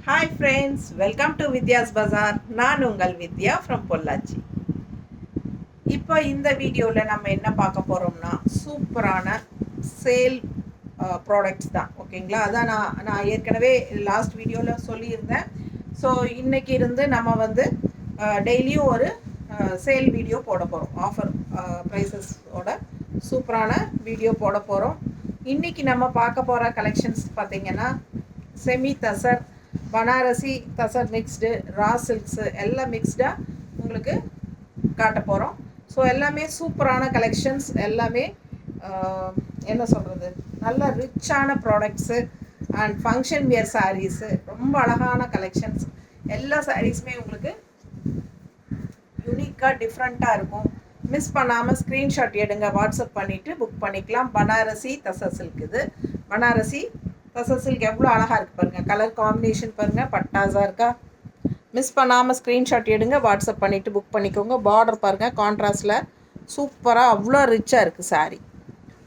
Hi friends, welcome to Vidya's Bazaar. நான் உங்கள் வித்யா from Pollachi. இப்போ இந்த வீடியோவில் நம்ம என்ன பார்க்க போகிறோம்னா சூப்பரான சேல் ப்ராடக்ட்ஸ் தான். ஓகேங்களா? அதான் நான் ஏற்கனவே லாஸ்ட் வீடியோவில் சொல்லியிருந்தேன். ஸோ இன்றைக்கி இருந்து நம்ம வந்து டெய்லியும் ஒரு சேல் வீடியோ போட போகிறோம். ஆஃபர் ப்ரைஸஸோட சூப்பரான வீடியோ போட போகிறோம். இன்றைக்கி நம்ம பார்க்க போகிற கலெக்ஷன்ஸ் பார்த்திங்கன்னா செமி தசர், பனாரசி தசர் மிக்ஸ்டு, ரா சில்க்ஸு எல்லாம் மிக்ஸ்டாக உங்களுக்கு காட்ட போகிறோம். ஸோ எல்லாமே சூப்பரான கலெக்ஷன்ஸ், எல்லாமே என்ன சொல்கிறது, நல்ல ரிச்சான products and function wear saris, ரொம்ப அழகான கலெக்ஷன்ஸ். எல்லா சாரீஸுமே உங்களுக்கு யூனிக்காக டிஃப்ரெண்ட்டாக இருக்கும். மிஸ் பண்ணாமல் ஸ்க்ரீன்ஷாட் எடுங்க, வாட்ஸ்அப் பண்ணிவிட்டு புக் பண்ணிக்கலாம். பனாரசி தசர் சில்க், இது பனாரசி தசர் சில்க் எவ்வளோ அழகாக இருக்குது பாருங்கள். கலர் காம்பினேஷன் பாருங்கள், பட்டாஸாக இருக்கா? மிஸ் பண்ணாமல் ஸ்க்ரீன்ஷாட் எடுங்க, வாட்ஸ்அப் பண்ணிவிட்டு புக் பண்ணிக்கோங்க. பார்டர் பாருங்கள், கான்ட்ராஸ்டில் சூப்பராக அவ்வளோ ரிச்சாக இருக்குது சாரீ.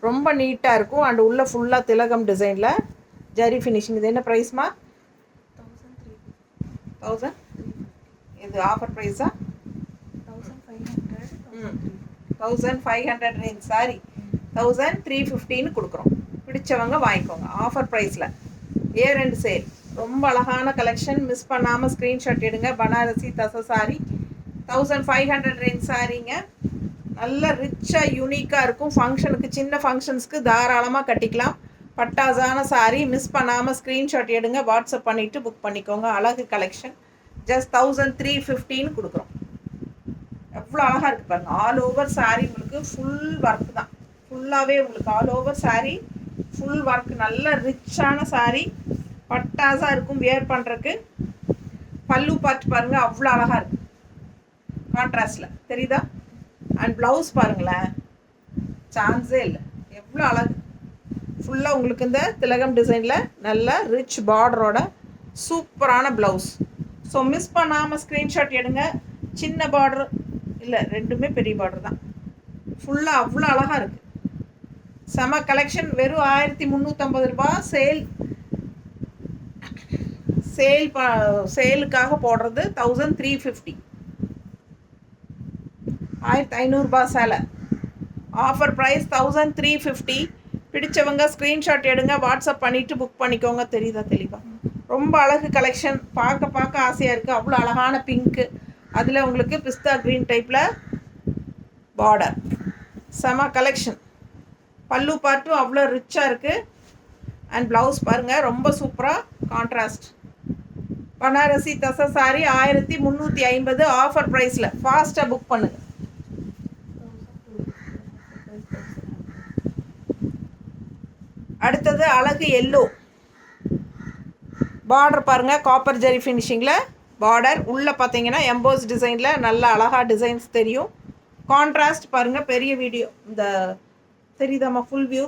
ரொம்ப நீட்டாக இருக்கும். அண்ட் உள்ளே ஃபுல்லாக திலகம் டிசைனில் ஜரி ஃபினிஷிங். இது என்ன ப்ரைஸ்மா? 1000. இது ஆஃபர் ப்ரைஸா? 1500 ரேஞ்ச் சாரி 1350 கொடுக்குறோம். பிடிச்சவங்க வாங்கிக்கோங்க ஆஃபர் ப்ரைஸில். இயர் அண்ட் சேல், ரொம்ப அழகான கலெக்ஷன். மிஸ் பண்ணாமல் ஸ்க்ரீன்ஷாட் எடுங்க. பனாரசி தச சாரி 1500 ரேஞ்ச் சாரீங்க. நல்ல ரிச்சாக யூனிக்காக இருக்கும். ஃபங்க்ஷனுக்கு, சின்ன ஃபங்க்ஷன்ஸ்க்கு தாராளமாக கட்டிக்கலாம். பட்டாசான சாரீ. மிஸ் பண்ணாமல் ஸ்க்ரீன்ஷாட் எடுங்க, வாட்ஸ்அப் பண்ணிவிட்டு புக் பண்ணிக்கோங்க. அழகு கலெக்ஷன். ஜஸ்ட் 1350 கொடுக்குறோம். எவ்வளோ அழகாக இருக்குது பாருங்கள். ஆல் ஓவர் சாரீ உங்களுக்கு ஃபுல் ஒர்க் தான். ஃபுல்லாகவே உங்களுக்கு all over sari full work. நல்ல ரிச்சான சாரீ, பட்டாஸாக இருக்கும் வியர் பண்ணுறதுக்கு. பல்லு பார்த்து பாருங்கள், அவ்வளோ அழகாக இருக்குது கான்ட்ராஸ்டில், தெரியுதா? அண்ட் ப்ளவுஸ் பாருங்களேன், சான்ஸே இல்லை, எவ்வளோ அழகு. ஃபுல்லாக உங்களுக்கு இந்த திலகம் டிசைனில் நல்ல ரிச் பார்டரோட சூப்பரான ப்ளவுஸ். ஸோ மிஸ் பண்ணாமல் ஸ்க்ரீன்ஷாட் எடுங்க. சின்ன பார்டர் இல்லை, ரெண்டுமே பெரிய பார்டர் தான். ஃபுல்லாக அவ்வளோ அழகாக இருக்குது. செம கலெக்ஷன். வெறும் 1350 ரூபா. சேலுக்காக போடுறது 1350. 1500 ரூபா சேலை. Offer price 1350. பிடிச்சவங்க ஸ்க்ரீன்ஷாட் எடுங்க, வாட்ஸ்அப் பண்ணிவிட்டு புக் பண்ணிக்கோங்க. தெரியுதா தெளிவாக? ரொம்ப அழகு கலெக்ஷன். பார்க்க ஆசையாக இருக்குது. அவ்வளோ அழகான பிங்க்கு, அதில் உங்களுக்கு பிஸ்தா க்ரீன் டைப்பில் பார்டர். செம கலெக்ஷன். பல்லு பார்ட்டும் அவ்வளோ ரிச்சாக இருக்குது. அண்ட் ப்ளவுஸ் பாருங்கள், ரொம்ப சூப்பராக கான்ட்ராஸ்ட். பனாரசி தச சாரி 1350 ஆஃபர் ப்ரைஸில். ஃபாஸ்ட்டாக புக் பண்ணுங்கள். அடுத்தது அழகு எல்லோ. பார்டர் பாருங்கள், காப்பர் ஜெரி ஃபினிஷிங்கில் பார்டர். உள்ளே பார்த்தீங்கன்னா எம்போஸ் டிசைனில் நல்ல அழகாக டிசைன்ஸ் தெரியும். கான்ட்ராஸ்ட் பாருங்கள். பெரிய வீடியோ இந்த தெரியுதாம்மா? Full view.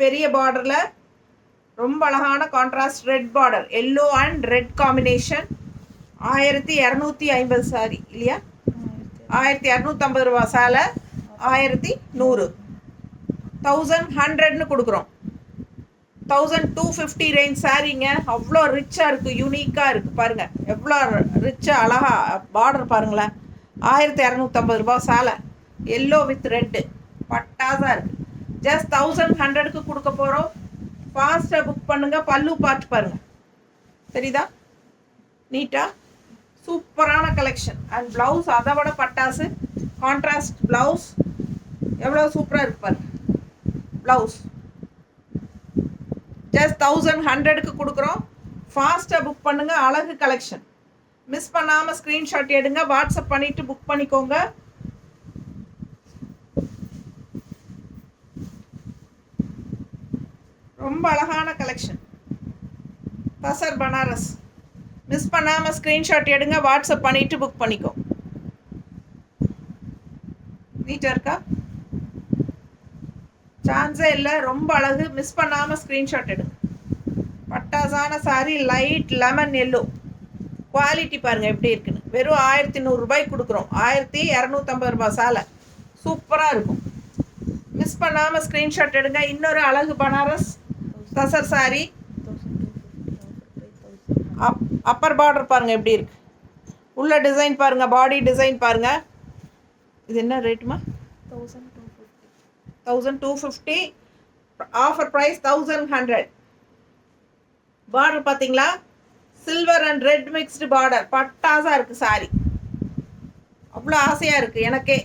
பெரிய பார்டரில் ரொம்ப அழகான contrast red border, yellow and red combination. 1250 sorry இல்லையா? 1250 ரூபா சேலை. 1100, 1100ன்னு கொடுக்குறோம். 1250 ரேஞ்ச் சாரீங்க. அவ்வளோ ரிச்சாக இருக்குது, யூனிக்காக இருக்குது. பாருங்கள் எவ்வளோ ரிச்சாக அழகாக பார்டர் பாருங்களேன். 1250 ரூபா சேலை. எல்லோ வித் ரெட்டு, பட்டாஸாக இருக்குது. ஜஸ்ட் 1100க்கு கொடுக்க போகிறோம். ஃபாஸ்ட்டாக புக் பண்ணுங்கள். பல்லு பார்த்து பாருங்கள், தெரியுதா? நீட்டாக சூப்பரான கலெக்ஷன். அண்ட் ப்ளவுஸ் அதை விட பட்டாசு. கான்ட்ராஸ்ட் ப்ளவுஸ் எவ்வளோ சூப்பராக இருக்கு பாருங்கள். ப்ளவுஸ் ஜஸ்ட் 1100க்கு கொடுக்குறோம். ஃபாஸ்ட்டாக புக் பண்ணுங்கள். அழகு கலெக்ஷன். மிஸ் பண்ணாமல் ஸ்க்ரீன்ஷாட் எடுங்க, வாட்ஸ்அப் பண்ணிவிட்டு புக் பண்ணிக்கோங்க. ரொம்ப அழகான கலெக்ஷன். தசர் பனாரஸ். மிஸ் பண்ணாமல் ஸ்க்ரீன்ஷாட் எடுங்க, வாட்ஸ்அப் பண்ணிவிட்டு புக் பண்ணிக்கோ. நீட்டாக இருக்கா? சான்ஸே இல்லை, ரொம்ப அழகு. மிஸ் பண்ணாமல் ஸ்க்ரீன்ஷாட் எடுங்க. பட்டாசான sari, light lemon yellow. Quality பாருங்கள் எப்படி இருக்குன்னு. வெறும் 1100 ரூபாய்க்கு கொடுக்குறோம். 1250 ரூபா சேலை. சூப்பராக இருக்கும். மிஸ் பண்ணாமல் ஸ்க்ரீன்ஷாட் எடுங்க. இன்னொரு அழகு பனாரஸ் தசர் சாரி அப்பர் பார்டர் பாருங்கள் எப்படி இருக்குது, உள்ள டிசைன் பாருங்கள், பாடி டிசைன் பாருங்கள். இது என்ன ரேட்டுமா? 1250. Offer price 1100. பார்டர் பார்த்தீங்களா, silver and red mixed border, பட்டாசாக இருக்குது சாரி. அவ்வளோ ஆசையாக இருக்குது எனக்கே,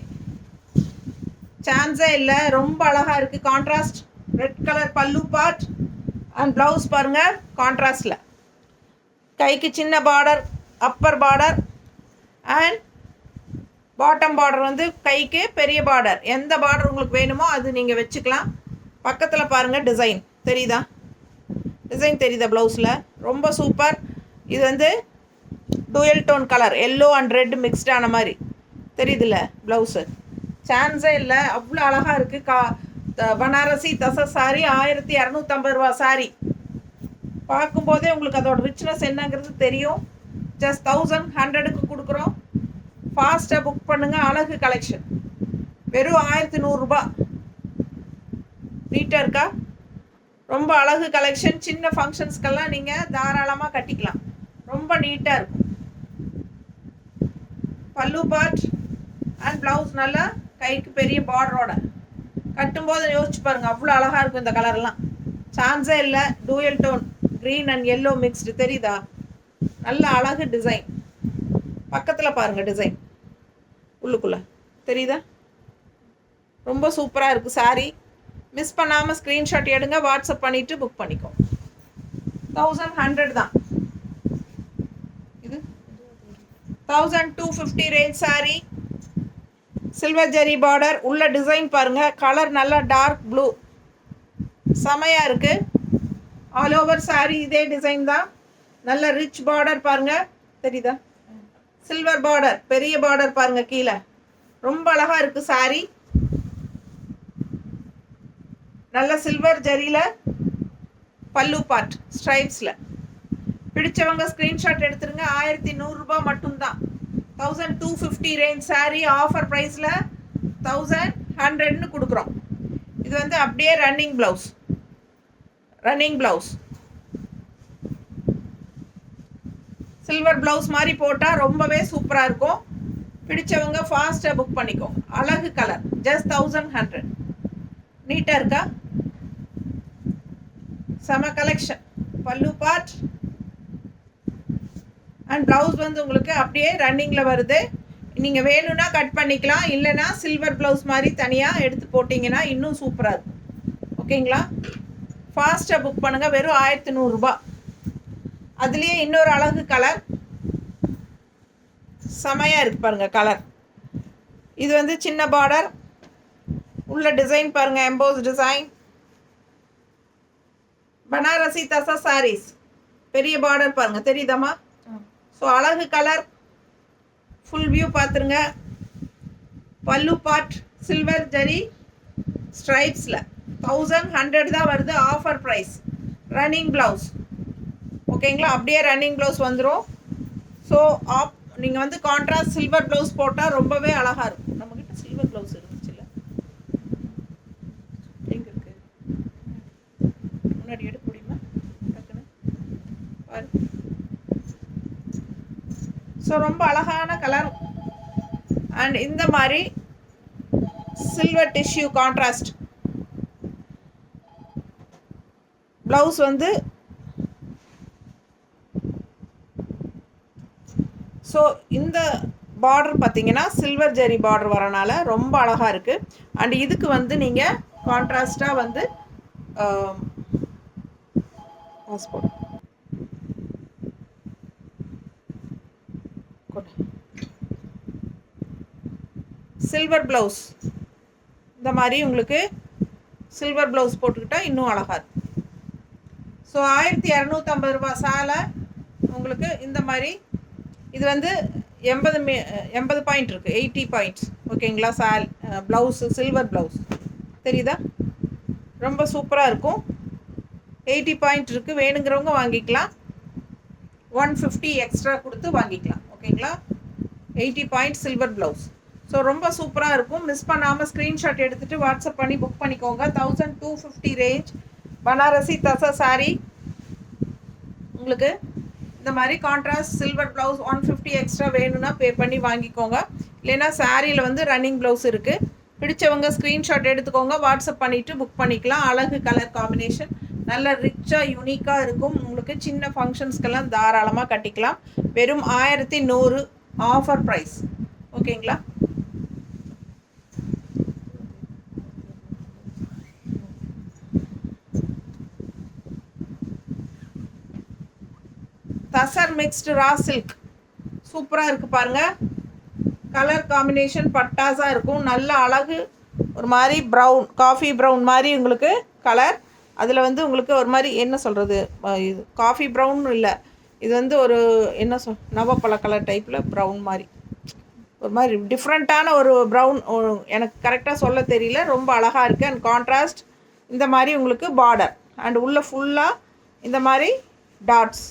சான்ஸே இல்லை, ரொம்ப அழகாக இருக்குது. கான்ட்ராஸ்ட் ரெட் கலர் பல்லு பார்ட் அண்ட் ப்ளவுஸ் பாருங்கள் கான்ட்ராஸ்டில். கைக்கு சின்ன border, Appar border and bottom border வந்து கைக்கு பெரிய பார்டர். எந்த பார்டர் உங்களுக்கு வேணுமோ அது நீங்கள் வச்சுக்கலாம். பக்கத்தில் பாருங்கள் டிசைன் தெரியுதா, டிசைன் தெரியுதா ப்ளவுஸில், ரொம்ப சூப்பர். இது வந்து dual tone colour, yellow and red மிக்ஸ்டான மாதிரி தெரியுதுல்ல ப்ளவுஸு, சான்ஸே இல்லை, அவ்வளோ அழகாக இருக்குது. பனாரசி தசர் சாரி 1250 ரூபா சாரி. பார்க்கும்போதே உங்களுக்கு அதோட ரிச்னஸ் என்னங்கிறது தெரியும். ஜஸ்ட் 1100க்கு கொடுக்குறோம். ஃபாஸ்ட்டாக புக் பண்ணுங்கள். அழகு கலெக்ஷன் வெறும் 1100 ரூபா. நீட்டாக இருக்கா, ரொம்ப அழகு கலெக்ஷன். சின்ன ஃபங்க்ஷன்ஸ்க்கெல்லாம் நீங்கள் தாராளமாக கட்டிக்கலாம், ரொம்ப நீட்டாக இருக்கும். பல்லு பார்ட் அண்ட் ப்ளவுஸ் நல்லா கைக்கு பெரிய பார்டரோட கட்டும்போது யோசிச்சு பாருங்கள், அவ்வளோ அழகாக இருக்கும் இந்த கலர்லாம், சான்ஸே இல்லை. Dual tone green and yellow mixed தெரியுதா, நல்ல அழகு டிசைன். பக்கத்தில் பாருங்கள் டிசைன் உள்ளுக்குள்ளே தெரியுதா, ரொம்ப சூப்பராக இருக்குது சாரீ. மிஸ் பண்ணாமல் ஸ்க்ரீன்ஷாட் எடுங்க, வாட்ஸ்அப் பண்ணிவிட்டு புக் பண்ணிக்கோ. 1100 தான் இது. 1250 ரேஞ்ச் சாரீ. சில்வர் ஜெரி பார்டர், உள்ள டிசைன் பாருங்கள், கலர் நல்லா டார்க் ப்ளூ, செமையாக இருக்குது. ஆல் ஓவர் சாரீ இதே டிசைன் தான். நல்ல ரிச் பார்டர் பாருங்கள் தெரியுதா, சில்வர் பார்டர், பெரிய பார்டர் பாருங்கள் கீழே, ரொம்ப அழகாக இருக்குது சாரீ. நல்ல சில்வர் ஜரியில் பல்லு பார்ட் ஸ்ட்ரைப்ஸில். பிடிச்சவங்க ஸ்க்ரீன்ஷாட் எடுத்துருங்க. 1100 ரூபா மட்டும்தான். 1250 ரேஞ்ச் சாரீ ஆஃபர் ப்ரைஸில் 1100ன்னு கொடுக்குறோம். இது வந்து அப்படியே running blouse, running blouse silver blouse மாதிரி போட்டால் ரொம்பவே சூப்பராக இருக்கும். பிடிச்சவங்க ஃபாஸ்ட்டாக புக் பண்ணிக்கோங்க. அழகு கலர், ஜஸ்ட் 1100. நீட்டாக இருக்கா, செம கலெக்ஷன். பல்லு பார்ட் அண்ட் ப்ளவுஸ் வந்து உங்களுக்கு அப்படியே ரன்னிங்கில் வருது. நீங்கள் வேணும்னா கட் பண்ணிக்கலாம், இல்லைனா சில்வர் ப்ளவுஸ் மாதிரி தனியாக எடுத்து போட்டிங்கன்னா இன்னும் சூப்பராக இருக்கும். ஓகேங்களா, ஃபாஸ்ட்டாக புக் பண்ணுங்கள். வெறும் 1100 ரூபா. அதுலேயே இன்னொரு அழகு கலர், செமையாக இருக்குது பாருங்கள் கலர். இது வந்து சின்ன பார்டர், உள்ள டிசைன் பாருங்கள், எம்போஸ் டிசைன். பனாரசி தசா சாரீஸ், பெரிய பார்டர் பாருங்கள் தெரியுதாம்மா. ஸோ அழகு கலர், ஃபுல் வியூ பார்த்துருங்க. பல்லு பார்ட் சில்வர் ஜரி ஸ்ட்ரைப்ஸில் 1100 தான் வருது. Offer price, running blouse. ஓகேங்களா, அப்படியே ரன்னிங் ப்ளவுஸ் வந்துடும். ஸோ நீங்கள் வந்து கான்ட்ராஸ்ட் சில்வர் ப்ளவுஸ் போட்டால் ரொம்பவே அழகாக இருக்கும். நம்மக்கிட்ட சில்வர் ப்ளவுஸ் இருந்துச்சுல்ல, எங்கே இருக்குது, முன்னாடி எடுக்க முடியுமா டக்குன்னு பாரு. ஸோ ரொம்ப அழகான கலர் அண்ட் இந்த மாதிரி சில்வர் டிஷ்யூ கான்ட்ராஸ்ட் ப்ளவுஸ் வந்து. ஸோ இந்த பார்டர் பார்த்தீங்கன்னா சில்வர் ஜெரி பார்டர் வரனால ரொம்ப அழகாக இருக்குது. அண்ட் இதுக்கு வந்து நீங்கள் கான்ட்ராஸ்டாக வந்து பாஸ்போர்ட் சில்வர் ப்ளவுஸ், இந்த மாதிரி உங்களுக்கு சில்வர் ப்ளவுஸ் போட்டுக்கிட்டால் இன்னும் அழகாக இருக்கும். ஸோ 1250 ரூபா சாலை உங்களுக்கு இந்த மாதிரி. இது வந்து 80 பாயிண்ட் இருக்குது, 80 பாயிண்ட்ஸ். ஓகேங்களா, ப்ளவுஸு சில்வர் ப்ளவுஸ் தெரியுதா, ரொம்ப சூப்பராக இருக்கும். 80 பாயிண்ட் இருக்குது. வேணுங்கிறவங்க வாங்கிக்கலாம், 150 எக்ஸ்ட்ரா கொடுத்து வாங்கிக்கலாம். ஓகேங்களா, 80 பாயிண்ட் சில்வர் ப்ளவுஸ். ஸோ ரொம்ப சூப்பராக இருக்கும். மிஸ் பண்ணாமல் ஸ்க்ரீன்ஷாட் எடுத்துகிட்டு வாட்ஸ்அப் பண்ணி புக் பண்ணிக்கோங்க. 1250 ரேஞ்ச் பனாரசி தசா சாரீ உங்களுக்கு இந்த மாதிரி கான்ட்ராஸ்ட் சில்வர் ப்ளவுஸ் 150 எக்ஸ்ட்ரா வேணும்னா பே பண்ணி வாங்கிக்கோங்க. இல்லைன்னா சாரியில் வந்து ரன்னிங் ப்ளவுஸ் இருக்குது. பிடிச்சவங்க ஸ்க்ரீன்ஷாட் எடுத்துக்கோங்க, வாட்ஸ்அப் பண்ணிவிட்டு புக் பண்ணிக்கலாம். அழகு கலர் காம்பினேஷன், நல்ல ரிச்சாக யூனிக்காக இருக்கும். உங்களுக்கு சின்ன ஃபங்க்ஷன்ஸ்க்கெல்லாம் தாராளமாக கட்டிக்கலாம். வெறும் 1100 ஆஃபர் ப்ரைஸ். ஓகேங்களா? தசர் மிக்ஸ்டு ரா சில்க் சூப்பராக இருக்குது பாருங்கள். கலர் காம்பினேஷன் பட்டாஸாக இருக்கும். நல்ல அழகு, ஒரு மாதிரி ப்ரௌன், காஃபி ப்ரௌன் மாதிரி உங்களுக்கு கலர். அதில் வந்து உங்களுக்கு ஒரு மாதிரி என்ன சொல்கிறது, இது காஃபி ப்ரௌன் இல்லை, இது வந்து ஒரு என்ன நவப்பழ கலர் டைப்பில் ப்ரௌன் மாதிரி, ஒரு மாதிரி டிஃப்ரெண்ட்டான ஒரு ப்ரௌன். எனக்கு கரெக்டாக சொல்ல தெரியல. ரொம்ப அழகாக இருக்குது. அண்ட் கான்ட்ராஸ்ட் இந்த மாதிரி உங்களுக்கு பார்டர் அண்ட் உள்ளே ஃபுல்லாக இந்த மாதிரி டாட்ஸ்.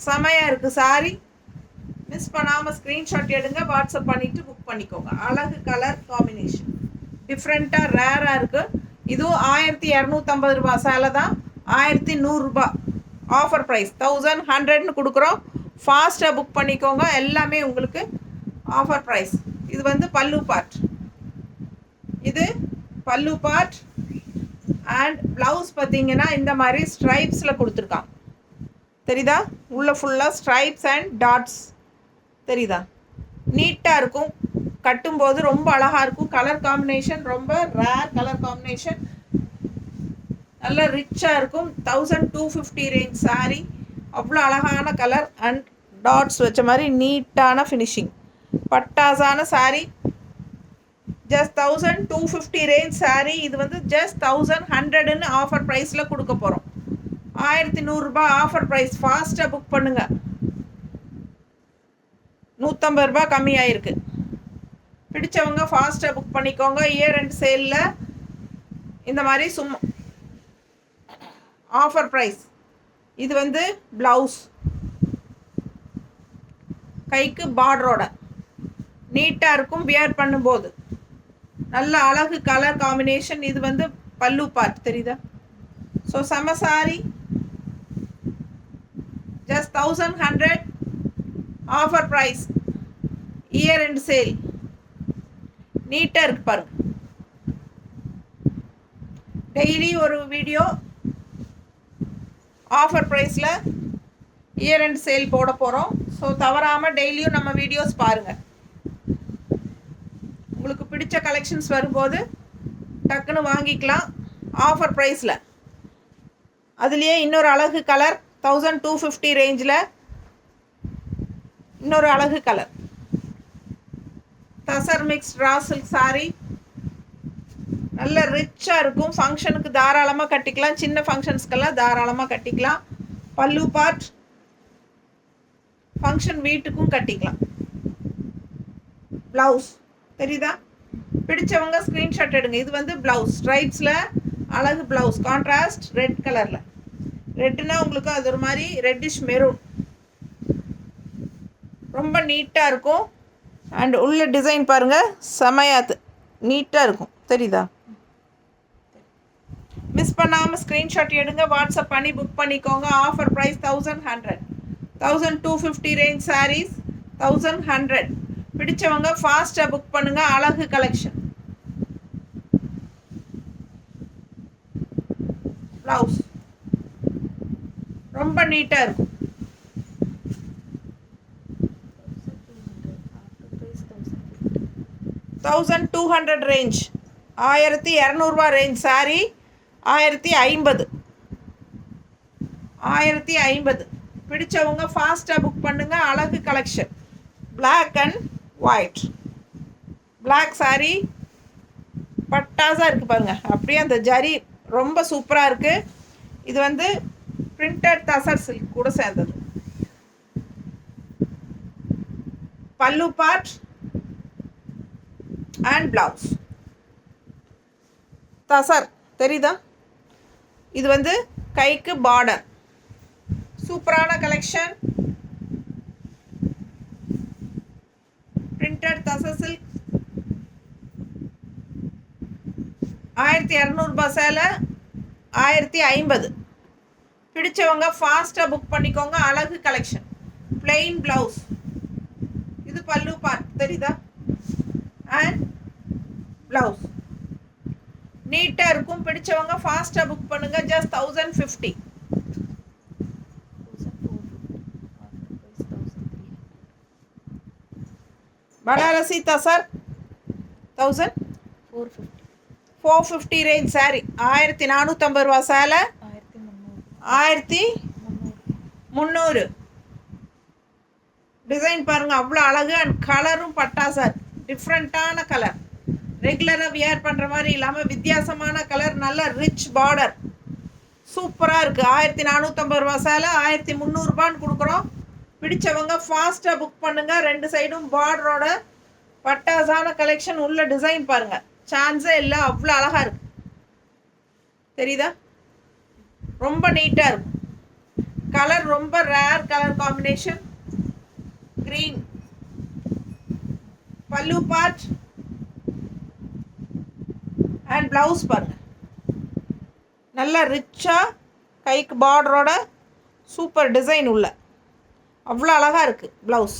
செமையாக இருக்குது சாரி. மிஸ் பண்ணாமல் ஸ்க்ரீன்ஷாட் எடுங்க, வாட்ஸ்அப் பண்ணிவிட்டு புக் பண்ணிக்கோங்க. அழகு கலர் காம்பினேஷன், டிஃப்ரெண்ட்டாக ரேராக இருக்குது. இதுவும் 1250 ரூபா சேலை தான். 1100 ரூபா ஆஃபர் ப்ரைஸ். 1100ன்னு கொடுக்குறோம். ஃபாஸ்ட்டாக புக் பண்ணிக்கோங்க. எல்லாமே உங்களுக்கு ஆஃபர் ப்ரைஸ். இது வந்து பல்லு பார்ட், இது பல்லு பார்ட். அண்ட் ப்ளவுஸ் பார்த்தீங்கன்னா இந்த மாதிரி ஸ்ட்ரைப்ஸில் கொடுத்துருக்காங்க. தெரியுதா? உள்ளே ஃபுல்லாக ஸ்ட்ரைப்ஸ் அண்ட் டாட்ஸ் தெரியுதா? நீட்டாக இருக்கும். கட்டும்போது ரொம்ப அழகாக இருக்கும். கலர் காம்பினேஷன் ரொம்ப ரேர் கலர் காம்பினேஷன், நல்ல ரிச்சாக இருக்கும். 1250 ரேஞ்ச் சாரீ. அவ்வளோ அழகான கலர் அண்ட் டாட்ஸ் வச்ச மாதிரி நீட்டான ஃபினிஷிங், பட்டாசான சாரீ. Just 1250 range sari. இது வந்து ஜஸ்ட் 1100ன்னு ஆஃபர் ப்ரைஸில் கொடுக்க போகிறோம். 1100 ரூபா ஆஃபர் ப்ரைஸ். ஃபாஸ்ட்டாக புக் பண்ணுங்கள். 150 ரூபா கம்மியாயிருக்கு. பிடிச்சவங்க ஃபாஸ்ட்டாக புக் பண்ணிக்கோங்க. இயர் அண்ட் சேலில் இந்த மாதிரி சும்மா ஆஃபர் ப்ரைஸ். இது வந்து ப்ளவுஸ், கைக்கு பார்டரோட நீட்டாக இருக்கும் வியர் பண்ணும்போது. நல்ல அழகு கலர் காம்பினேஷன். இது வந்து பல்லு பார்ட் தெரியுதா? ஸோ செம sari. Just 1100 offer price. Year end sale. நீட்டாக இருக்கு பாருங்க. டெய்லி ஒரு வீடியோ ஆஃபர் ப்ரைஸில் இயர் அண்ட் சேல் போட போகிறோம். ஸோ தவறாமல் டெய்லியும் நம்ம வீடியோஸ் பாருங்கள். உங்களுக்கு பிடிச்ச கலெக்ஷன்ஸ் வரும்போது டக்குன்னு வாங்கிக்கலாம் ஆஃபர் ப்ரைஸில். அதுலேயே இன்னொரு அழகு கலர் 1250 ரேஞ்சில் இன்னொரு அழகு கலர் தசர் மிக்ஸ் ரா சில்க் சாரி. நல்ல ரிச்சாக இருக்கும். ஃபங்க்ஷனுக்கு தாராளமாக கட்டிக்கலாம். சின்ன ஃபங்க்ஷன்ஸ்க்கெல்லாம் தாராளமாக கட்டிக்கலாம். பல்லு பார்ட், ஃபங்க்ஷன் வீட்டுக்கும் கட்டிக்கலாம். ப்ளவுஸ் தெரியுதா? பிடிச்சவங்க ஸ்க்ரீன்ஷாட் எடுங்க. இது வந்து ப்ளவுஸ் ஸ்ட்ரைப்ஸில் அழகு ப்ளவுஸ், கான்ட்ராஸ்ட் ரெட் கலரில். ரெட்டுனா உங்களுக்கு அது ஒரு மாதிரி ரெட்டிஷ் மெரூன், ரொம்ப நீட்டாக இருக்கும். அண்ட் உள்ள டிசைன் பாருங்கள், செமையாது நீட்டாக இருக்கும். தெரியுதா? மிஸ் பண்ணாமல் ஸ்க்ரீன்ஷாட் எடுங்க, வாட்ஸ்அப் பண்ணி புக் பண்ணிக்கோங்க. Offer price 1100. 1250 ரேஞ்ச் சாரீஸ் 1100. பிடிச்சவங்க ஃபாஸ்ட்டாக புக் பண்ணுங்கள். அழகு கலெக்ஷன். ப்ளவுஸ் ரொம்ப நீட்டாக இருக்கும். 1200 ரேஞ்ச். 1200 range sorry. 1050. 1050. பிடிச்சவங்க ஃபாஸ்ட்டாக புக் பண்ணுங்கள். அழகு collection. Black and white. Black sari பட்டாஸாக இருக்குது பாருங்கள். அப்படியே அந்த ஜரி ரொம்ப சூப்பராக இருக்குது. இது வந்து பிரிண்டட் தசர் சில்க் கூட சேர்ந்தது. பல்லு பார்ட் அண்ட் பிளவுஸ் தசர் தெரியுதா? இது வந்து கைக்கு பார்டர். சூப்பரான கலெக்ஷன். பிரிண்டட் தசர் சில்க் 1200 ரூபாய் சேலை 1050. பிடிச்சவங்க ஃபாஸ்ட்டாக புக் பண்ணிக்கோங்க. அழகு கலெக்ஷன். plain blouse. இது பல்லு பார்ட் தெரியுதா? அண்ட் blouse நீட்டா இருக்கும். பிடிச்சவங்க ஃபாஸ்டா புக் பண்ணுங்க. Just 1050. Banarasi tussar 1450 range sorry. 1450 ரூபா சேலை 1300. டிசைன் பாருங்க அவ்வளோ அழகு. அண்ட் கலரும் பட்டா சார் டிஃப்ரெண்ட்டான கலர். ரெகுலராக வியர் பண்ணுற மாதிரி இல்லாமல் வித்தியாசமான கலர். நல்ல ரிச் பார்டர் சூப்பராக இருக்குது. 1450 ரூபா சேலை 1300 கொடுக்குறோம். பிடிச்சவங்க ஃபாஸ்ட்டாக புக் பண்ணுங்கள். ரெண்டு சைடும் பார்டரோட பட்டாசான கலெக்ஷன். உள்ள டிசைன் பாருங்கள் சான்ஸே இல்லை, அவ்வளோ அழகாக இருக்குது. தெரியுதா? ரொம்ப நீட்டாக இருக்கும். கலர் ரொம்ப ரேர் கலர் காம்பினேஷன். க்ரீன் பல்லு பார்ட் அண்ட் ப்ளவுஸ் பாருங்கள் நல்லா ரிச்சாக கைக்கு பார்டரோட சூப்பர் டிசைன் உள்ள அவ்வளோ அழகாக இருக்குது ப்ளவுஸ்.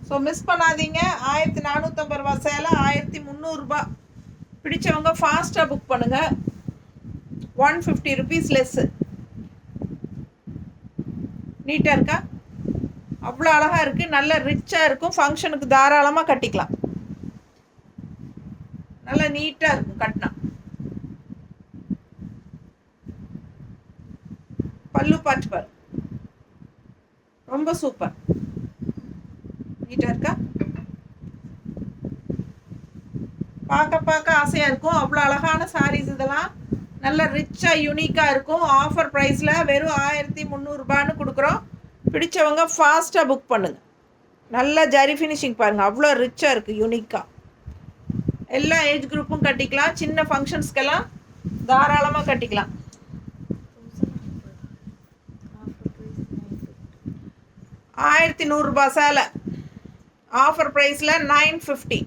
ஸோ மிஸ் பண்ணாதீங்க. 1450 ரூபா சேலை 1300. பிடிச்சவங்க ஃபாஸ்ட்டாக புக் பண்ணுங்கள். 150 ருபீஸ் லெஸ்ஸு. நீட்டாக இருக்கா? அவ்வளோ அழகாக இருக்குது. நல்ல ரிச்சாக இருக்கும். ஃபங்க்ஷனுக்கு தாராளமாக கட்டிக்கலாம். நல்லா நீட்டாக இருக்கும் கட்டினா. பல்லு பார்த்து பாரு ரொம்ப சூப்பர் நீட்டாக இருக்கா? பார்க்க ஆசையாக இருக்கும். அவ்வளோ அழகான சாரீஸ் இதெல்லாம். நல்ல ரிச்சாக யூனிக்காக இருக்கும். ஆஃபர் ப்ரைஸில் வெறும் 1300 கொடுக்குறோம். பிடிச்சவங்க ஃபாஸ்ட்டாக புக் பண்ணுங்கள். நல்ல ஜரி ஃபினிஷிங் பாருங்கள் அவ்வளோ ரிச்சாக இருக்குது யூனிக்காக. எல்லா ஏஜ் குரூப்பும் கட்டிக்கலாம். சின்ன ஃபங்க்ஷன்ஸ்க்கெல்லாம் தாராளமாக கட்டிக்கலாம். 1100 சேலை ஆஃபர் ப்ரைஸில் 950.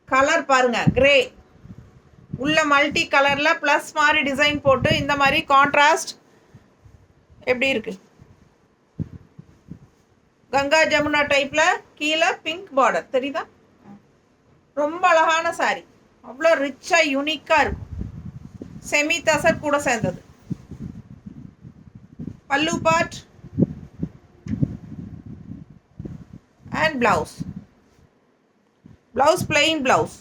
கலர் பாருங்கள் கிரே உள்ள மல்டி கலரில் ப்ளஸ் மாதிரி டிசைன் போட்டு இந்த மாதிரி கான்ட்ராஸ்ட் எப்படி இருக்குது? கங்கா ஜமுனா டைப்பில் கீழே பிங்க் பார்டர் தெரியுதா? ரொம்ப அழகான சாரி. அவ்வளோ ரிச்சாக யூனிக்காக இருக்கும். செமி தசர் கூட சேர்ந்தது. பல்லு part and blouse. Blouse plain blouse.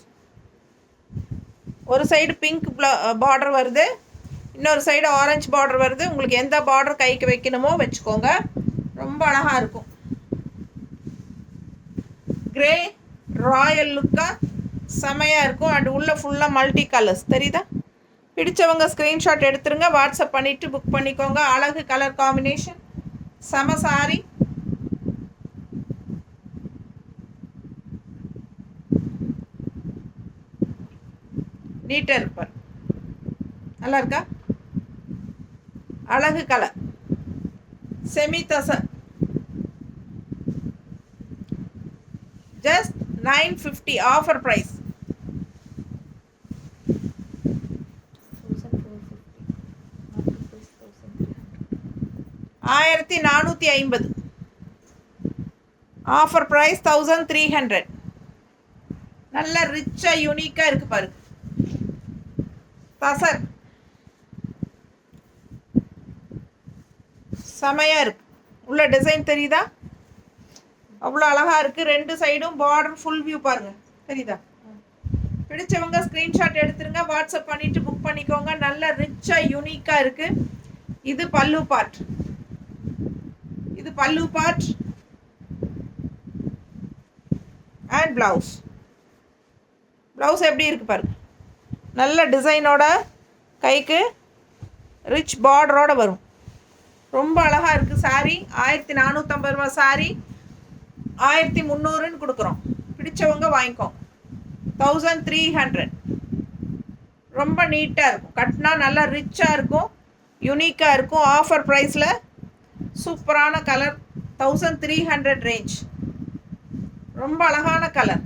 ஒரு சைடு பிங்க் பார்டர் வருது, இன்னொரு சைடு ஆரஞ்சு பார்டர் வருது. உங்களுக்கு எந்த பார்டர் கைக்கு வைக்கணுமோ வச்சுக்கோங்க. ரொம்ப அழகாக இருக்கும். கிரே ராயல் லுக்காக செமையாக இருக்கும். அண்ட் உள்ள ஃபுல்லாக மல்டி கலர்ஸ் தெரியுதா? பிடிச்சவங்க ஸ்க்ரீன்ஷாட் எடுத்துருங்க. வாட்ஸ்அப் பண்ணிவிட்டு புக் பண்ணிக்கோங்க. அழகு கலர் காம்பினேஷன் செம சாரி. நீட்டாக இருப்பார். நல்லா இருக்கா? அழகு colour semi tussar. Just 950 offer price. 1450. Offer price 1300. நல்ல ரிச்சாக யூனிக்காக இருக்குது பாருங்க. தசர் செமையாக இருக்குது. உள்ள டிசைன் தெரியுதா? அவ்வளோ அழகாக இருக்குது. ரெண்டு சைடும் பார்டர் ஃபுல் வியூ பாருங்கள் தெரியுதா? பிடிச்சவங்க ஸ்க்ரீன்ஷாட் எடுத்துருங்க. வாட்ஸ்அப் பண்ணிவிட்டு புக் பண்ணிக்கோங்க. நல்ல ரிச்சாக யூனிக்காக இருக்குது. இது பல்லு பார்ட். இது பல்லு பார்ட் அண்ட் ப்ளவுஸ். ப்ளவுஸ் எப்படி இருக்குது பாருங்கள். நல்ல டிசைனோட கைக்கு ரிச் பார்டரோடு வரும். ரொம்ப அழகாக இருக்குது சாரீ. 1450 ரூபா சாரீ 1300 கொடுக்குறோம். பிடிச்சவங்க வாங்கிக்கோங்க. 1300. ரொம்ப நீட்டாக இருக்கும். கட்டினா நல்லா ரிச்சாக இருக்கும், யூனிக்காக இருக்கும். ஆஃபர் ப்ரைஸில் சூப்பரான கலர். 1300 ரேஞ்ச். ரொம்ப அழகான கலர்.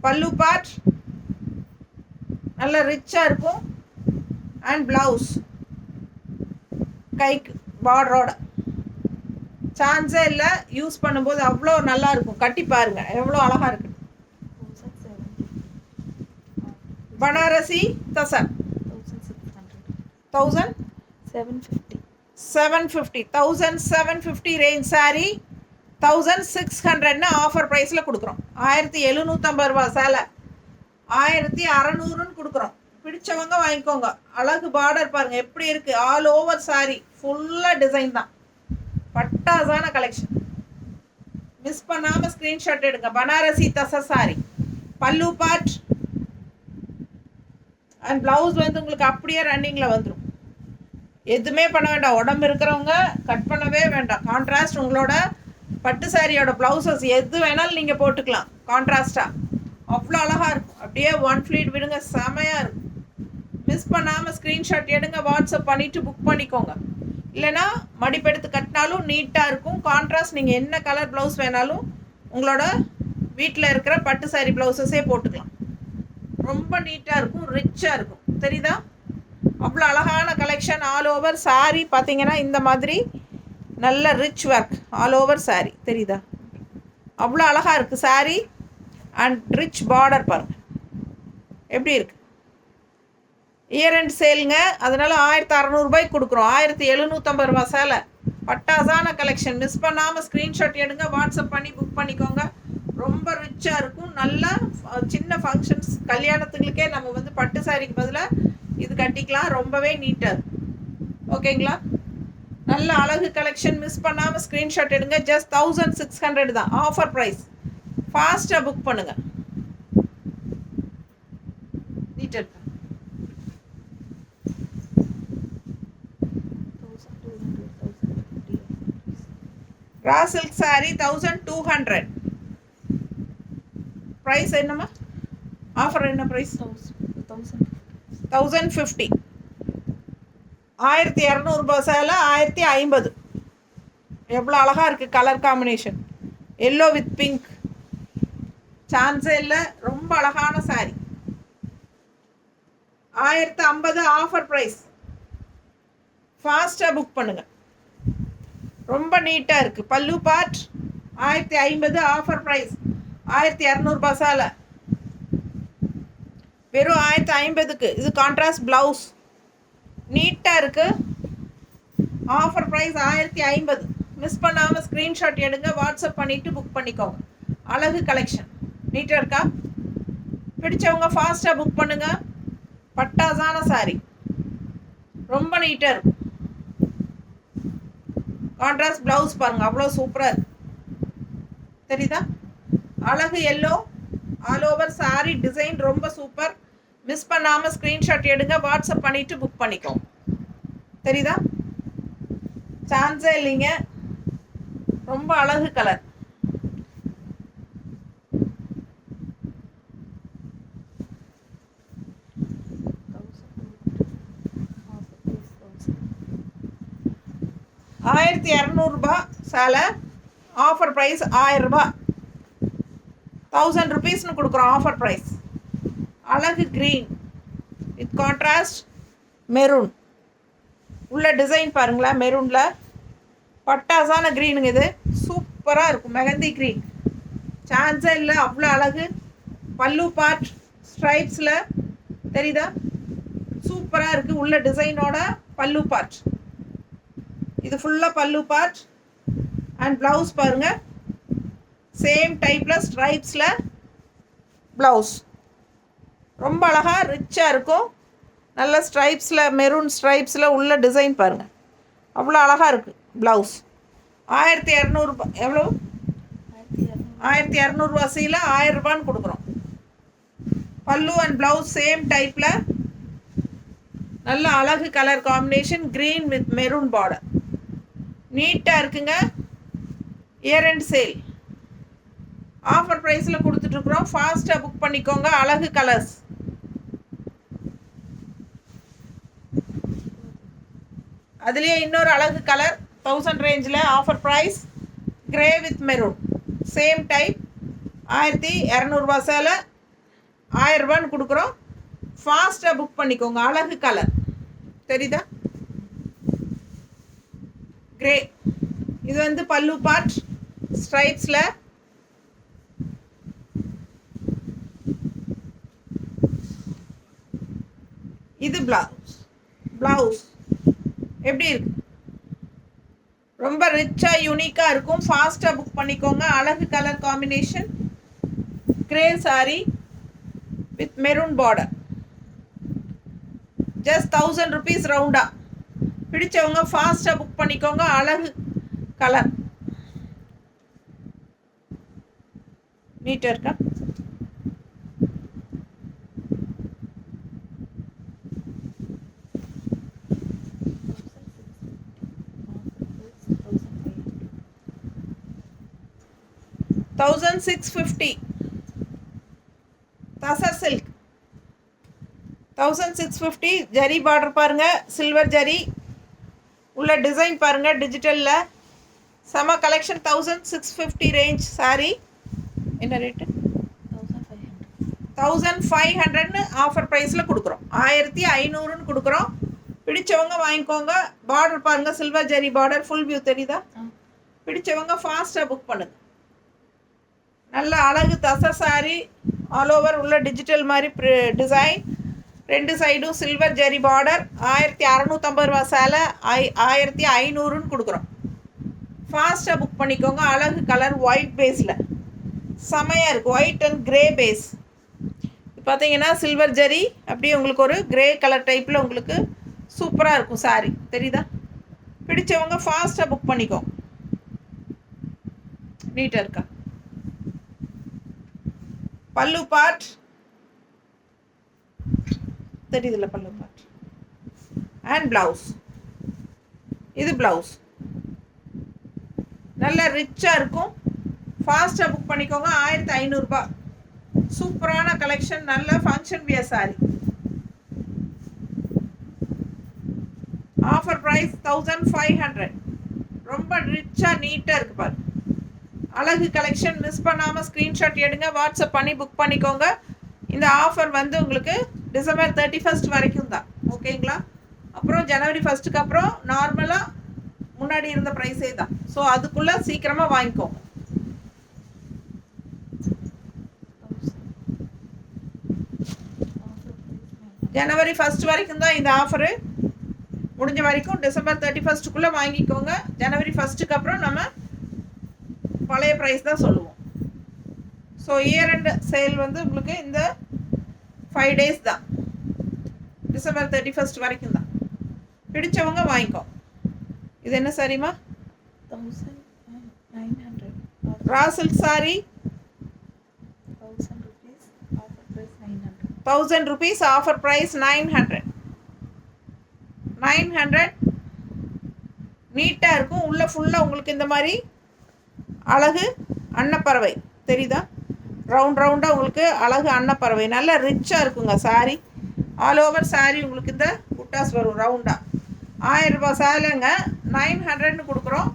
பல்லு பார்ட் நல்ல ரிச்சாக இருக்கும் அண்ட் ப்ளவுஸ் கைக்கு பார்டரோட. சான்ஸே இல்லை, யூஸ் பண்ணும்போது அவ்வளோ நல்லா இருக்கும். கட்டி பாருங்க எவ்வளோ அழகாக இருக்கு. Banarasi tussar 1750 1750 range sorry 1600 offer ப்ரைஸில் கொடுக்குறோம். 1750 ரூபா சேலை 1600 கொடுக்குறோம். பிடிச்சவங்க வாங்கிக்கோங்க. அழகு பார்டர் பாருங்கள் எப்படி இருக்குது. ஆல் ஓவர் சாரி ஃபுல்லாக டிசைன் தான். பட்டாசான கலெக்ஷன். மிஸ் பண்ணாமல் ஸ்க்ரீன்ஷாட் எடுங்க. பனாரசி தசர் சாரி. பல்லு பார்ட் அண்ட் ப்ளவுஸ் வந்து உங்களுக்கு அப்படியே ரன்னிங்கில் வந்துடும். எதுவுமே பண்ண வேண்டாம். உடம்பு இருக்கிறவங்க கட் பண்ணவே வேண்டாம். கான்ட்ராஸ்ட் உங்களோட பட்டு சாரியோட ப்ளவுசஸ் எது வேணாலும் நீங்கள் போட்டுக்கலாம் கான்ட்ராஸ்டாக. அவ்வளோ அழகாக இருக்கும். அப்படியே ஒன் ஃப்ளீட் விடுங்க, செமையாக இருக்கும். மிஸ் பண்ணாமல் ஸ்க்ரீன்ஷாட் எடுங்க, வாட்ஸ்அப் பண்ணிவிட்டு புக் பண்ணிக்கோங்க. இல்லைனா மடிப்பெடுத்து கட்டினாலும் நீட்டாக இருக்கும். கான்ட்ராஸ்ட் நீங்கள் என்ன கலர் ப்ளவுஸ் வேணாலும் உங்களோட வீட்டில் இருக்கிற பட்டு சாரி ப்ளவுஸஸே போட்டுக்கலாம். ரொம்ப நீட்டாக இருக்கும், ரிச்சாக இருக்கும். தெரியுதா? அவ்வளோ அழகான கலெக்ஷன். ஆல் ஓவர் சாரி பார்த்தீங்கன்னா இந்த மாதிரி நல்ல rich work all over sorry. தெரியுதா? அவ்வளோ அழகாக இருக்குது சாரி. அண்ட் ரிச் பார்டர் பாருங்கள் எப்படி இருக்குது. இயர் அண்ட் சேலுங்க, அதனால் 1600 கொடுக்குறோம். 1750 ரூபா சேலை. பட்டாசான கலெக்ஷன். மிஸ் பண்ணாமல் ஸ்க்ரீன்ஷாட் எடுங்க, வாட்ஸ்அப் பண்ணி புக் பண்ணிக்கோங்க. ரொம்ப ரிச்சாக இருக்கும். நல்லா சின்ன ஃபங்க்ஷன்ஸ் கல்யாணத்துங்களுக்கே நம்ம வந்து பட்டு சாரிக்கு பதிலாக இது கட்டிக்கலாம். ரொம்பவே நீட்டாக இருக்கும். ஓகேங்களா? நல்ல அழகு கலெக்ஷன். மிஸ் பண்ணாமல் ஸ்க்ரீன்ஷாட் எடுங்க. ஜஸ்ட் 1600 தான் ஆஃபர் ப்ரைஸ். ஃபாஸ்ட்டாக புக் பண்ணுங்கள். Detail raw silk sari 1200. Price என்னம்மா? ஆஃபர் என்ன ப்ரைஸ்? 1050. 1200 சேலை 1050. எவ்வளோ அழகாக இருக்குது colour combination. Yellow with pink. சான்ஸே இல்லை. ரொம்ப அழகான சாரி. 1050 offer price. ஃபாஸ்ட்டாக புக் பண்ணுங்கள். ரொம்ப நீட்டாக இருக்குது. பல்லு பார்ட் 1050 ஆஃபர் ப்ரைஸ். 1200 சேலை வெறும் 1050க்கு. இது கான்ட்ராஸ்ட் ப்ளவுஸ் நீட்டாக இருக்குது. Offer price 1050. மிஸ் பண்ணாமல் ஸ்க்ரீன்ஷாட் எடுங்க, வாட்ஸ்அப் பண்ணிவிட்டு புக் பண்ணிக்கோங்க. அழகு கலெக்ஷன். நீட்டாக இருக்கா? பிடிச்சவங்க ஃபாஸ்ட்டாக புக் பண்ணுங்கள். பட்டாசான சாரி. ரொம்ப நீட்டாக இருக்கும். கான்ட்ராஸ்ட் ப்ளவுஸ் பாருங்கள் அவ்வளோ சூப்பராக இருக்குது. தெரியுதா? அழகு yellow all over sorry design ரொம்ப சூப்பர். மிஸ் பண்ணாமல் ஸ்க்ரீன்ஷாட் எடுங்க, வாட்ஸ்அப் பண்ணிவிட்டு புக் பண்ணிக்கோங்க. தெரியுதா? சான்ஸே இல்லைங்க. ரொம்ப அழகு கலர். ₹1200 சேலை. ஆஃபர் ப்ரைஸ் 1000 ரூபாய். 1000 ருபீஸ்னு கொடுக்குறோம் ஆஃபர் ப்ரைஸ். அழகு க்ரீன் வித் கான்ட்ராஸ்ட் மெரூன். உள்ள டிசைன் பாருங்களேன் மெரூனில். பட்டாசான க்ரீனுங்க. இது சூப்பராக இருக்கும். மெஹந்தி க்ரீன். சான்ஸே இல்லை. அவ்வளோ அழகு. பல்லு பார்ட் ஸ்ட்ரைப்ஸில். தெரியுதா? சூப்பராக இருக்குது. உள்ள டிசைனோட பல்லு பார்ட். இது ஃபுல்லாக பல்லு பார்ட். அண்ட் ப்ளவுஸ் பாருங்கள் சேம் டைப்பில் ஸ்ட்ரைப்ஸில் ப்ளவுஸ். ரொம்ப அழகாக ரிச்சாக இருக்கும். நல்ல ஸ்ட்ரைப்ஸில் மெரூன் ஸ்ட்ரைப்ஸில் உள்ள டிசைன் பாருங்கள் அவ்வளோ அழகாக இருக்குது. ப்ளவுஸ் 1200. எவ்வளோ? 1200 சீல 1000 ரூபான்னு கொடுக்குறோம். பல்லு அண்ட் ப்ளவுஸ் சேம் டைப்பில். நல்ல அழகு colour combination. Green with maroon border. நீட்டாக இருக்குங்க. இயர் அண்ட் சேல் ஆஃபர் ப்ரைஸில் கொடுத்துட்ருக்குறோம். ஃபாஸ்ட்டாக புக் பண்ணிக்கோங்க. அழகு கலர்ஸ். அதுலேயே இன்னொரு அழகு கலர் 1000 ரேஞ்சில் offer price. Grey with maroon same type. 1200 சேலை 1000 ரூபான்னு கொடுக்குறோம். ஃபாஸ்ட்டாக புக் பண்ணிக்கோங்க. அழகு கலர். தெரியுதா? கிரே. இது வந்து பல்லு பார்ட் ஸ்ட்ரைப்ஸில். இது ப்ளவுஸ் எப்படி இருக்கு? ரொம்ப ரிச்சாக யூனிக்காக இருக்கும். ஃபாஸ்ட்டாக புக் பண்ணிக்கோங்க. அழகு colour combination, grey sorry with maroon border. Just 1000 rupees ரவுண்டா. பிடிச்சவங்க ஃபாஸ்ட்டாக புக் பண்ணிக்கோங்க. அழகு கலர் நீட்டாக இருக்கா? $1650 தசர் சில்க். 1650 ஜரி பார்டர் பாருங்க, சில்வர் ஜரி உள்ள டிசைன் பாருங்க, டிஜிட்டலில் செம கலெக்ஷன். 1650 range sorry. என்ன ரேட்டு? 1500ன்னு ஆஃபர் ப்ரைஸில் கொடுக்குறோம். 1500ன்னு கொடுக்குறோம். பிடிச்சவங்க வாங்கிக்கோங்க. பார்டர் பாருங்கள், silver zari border, full view தெரியுதா? பிடிச்சவங்க ஃபாஸ்ட்டாக புக் பண்ணுங்க. நல்ல அழகு தசர் சாரி, ஆல் ஓவர் உள்ள டிஜிட்டல் மாதிரி டிசைன், 2 சைடும் சில்வர் ஜரி பார்டர். 1650 ரூபா சேலை, 1500ன்னு கொடுக்குறோம். ஃபாஸ்ட்டாக புக் பண்ணிக்கோங்க. அழகு கலர் ஒயிட் பேஸில் செமையாக இருக்குது. White and grey base. பார்த்தீங்கன்னா சில்வர் ஜரி அப்படியே உங்களுக்கு ஒரு கிரே கலர் டைப்பில் உங்களுக்கு சூப்பராக இருக்கும் சாரி. தெரியுதா? பிடிச்சவங்க ஃபாஸ்ட்டாக புக் பண்ணிக்கோங்க. நீட்டாக இருக்கா? பல்லு பார்ட் தெரியுதுல்ல? பல்லு பார்ட் அண்ட் ப்ளவுஸ். இது ப்ளவுஸ் நல்ல ரிச்சாக இருக்கும். ஃபாஸ்ட்டாக புக் பண்ணிக்கோங்க. 1500 ரூபா. சூப்பரான கலெக்ஷன். நல்ல function wear sari. Offer price 1500. ரொம்ப ரிச்சாக நீட்டாக இருக்குது பாரு. அழகு கலெக்ஷன். மிஸ் பண்ணாமல் ஸ்க்ரீன்ஷாட் எடுங்க, வாட்ஸ்அப் பண்ணி புக் பண்ணிக்கோங்க. இந்த ஆஃபர் வந்து உங்களுக்கு December 31st வரைக்கும் தான். ஓகேங்களா? அப்புறம் January 1st அப்புறம் நார்மலாக முன்னாடி இருந்த ப்ரைஸே தான். ஸோ அதுக்குள்ளே சீக்கிரமாக வாங்கிக்கோங்க. January 1st வரைக்கும் தான் இந்த ஆஃபரு. முடிஞ்ச வரைக்கும் December 31st வாங்கிக்கோங்க. January 1st அப்புறம் நம்ம பழைய ப்ரைஸ் தான் சொல்லுவோம். ஸோ இயர் எண்ட் சேல் வந்து உங்களுக்கு இந்த 5 days தான். December 31st வரைக்கும் தான். பிடிச்சவங்க வாங்கிக்கோ. இது என்ன சாரிமா? 1900. Raw silk sari. 1000 rupees. Offer price 900. 1000 rupees. Offer price 900. 900. நீட்டாக இருக்கும். உள்ள ஃபுல்லாக உங்களுக்கு இந்த மாதிரி அழகு அன்னப்பறவை தெரியுதா? ரவுண்டாக உங்களுக்கு அழகு அன்னப்பறவை. நல்லா ரிச்சாக இருக்குங்க சாரி. ஆல் ஓவர் சாரி உங்களுக்கு இந்த புட்டாஸ் வரும் ரவுண்டாக. 1000 ரூபா சேலைங்க. 900ன்னு கொடுக்குறோம்.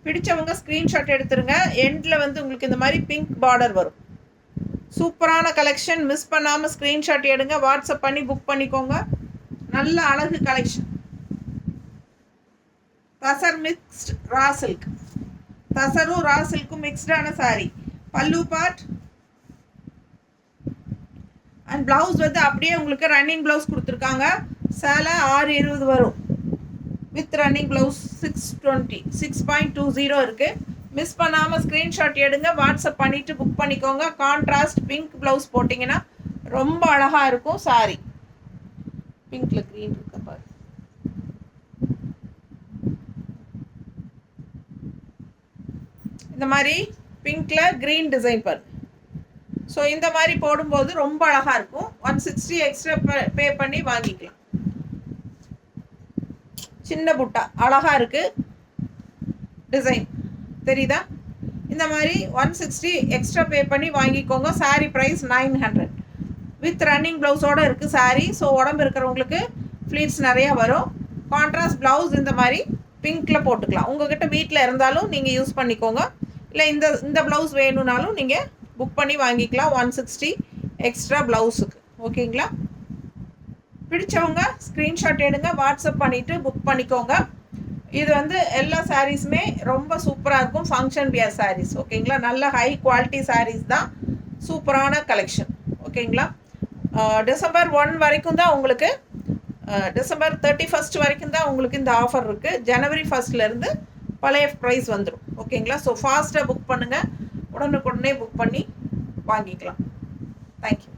பிடிச்சவங்க ஸ்க்ரீன்ஷாட் எடுத்துருங்க. எண்டில் வந்து உங்களுக்கு இந்த மாதிரி பிங்க் பார்டர் வரும். சூப்பரான கலெக்ஷன். மிஸ் பண்ணாமல் ஸ்க்ரீன்ஷாட் எடுங்க, வாட்ஸ்அப் பண்ணி புக் பண்ணிக்கோங்க. நல்ல அழகு கலெக்ஷன். தசர் மிக்ஸ்ட் ரா சில்க். தசரும் ரா சில்க்கும் மிக்ஸ்டான சாரி. பல்லு பார்ட் அண்ட் ப்ளவுஸ் வந்து அப்படியே உங்களுக்கு ரன்னிங் ப்ளவுஸ் கொடுத்துருக்காங்க. சேலை 620 வரும். வித் ரன்னிங் ப்ளவுஸ் 620 இருக்குது. மிஸ் பண்ணாமல் ஸ்க்ரீன்ஷாட் எடுங்க, வாட்ஸ்அப் பண்ணிவிட்டு புக் பண்ணிக்கோங்க. கான்ட்ராஸ்ட் பிங்க் ப்ளவுஸ் போட்டிங்கன்னா ரொம்ப அழகாக இருக்கும் சாரி. பிங்க்கில் க்ரீன் இருக்க பாரு. இந்த மாதிரி பிங்க்கில் க்ரீன் டிசைன் பாரு. ஸோ இந்த மாதிரி போடும்போது ரொம்ப அழகாக இருக்கும். 160 எக்ஸ்ட்ரா பே பண்ணி வாங்கிக்கலாம். சின்ன புட்டா அழகாக இருக்குது டிசைன் தெரியுதா? இந்த மாதிரி 160 எக்ஸ்ட்ரா பே பண்ணி வாங்கிக்கோங்க. சாரீ ப்ரைஸ் 900. வித் ரன்னிங் ப்ளவுஸோடு இருக்குது சாரீ. ஸோ உடம்பு இருக்கிறவங்களுக்கு ஃப்ளீட்ஸ் நிறையா வரும். கான்ட்ராஸ்ட் ப்ளவுஸ் இந்த மாதிரி பிங்க்கில் போட்டுக்கலாம். உங்கள்கிட்ட வீட்டில் இருந்தாலும் நீங்கள் யூஸ் பண்ணிக்கோங்க. இல்லை இந்த ப்ளவுஸ் வேணும்னாலும் நீங்கள் புக் பண்ணி வாங்கிக்கலாம். 160 எக்ஸ்ட்ரா ப்ளவுஸுக்கு. ஓகேங்களா? பிடிச்சவங்க ஸ்க்ரீன்ஷாட் எடுங்க, வாட்ஸ்அப் பண்ணிவிட்டு புக் பண்ணிக்கோங்க. இது வந்து எல்லா சாரீஸுமே ரொம்ப சூப்பராக இருக்கும். ஃபங்க்ஷன் வியர் சாரீஸ் ஓகேங்களா. நல்ல ஹை குவாலிட்டி சாரீஸ் தான், சூப்பரான கலெக்ஷன் ஓகேங்களா. டிசம்பர் 1 வரைக்கும் தான் உங்களுக்கு, டிசம்பர் 31 வரைக்கும் தான் உங்களுக்கு இந்த ஆஃபர் இருக்குது. ஜனவரி 1 பழைய ப்ரைஸ் வந்துடும் ஓகேங்களா. ஸோ ஃபாஸ்ட்டாக புக் பண்ணுங்கள், உடனுக்குடனே புக் பண்ணி வாங்கிக்கலாம். தேங்க்யூ.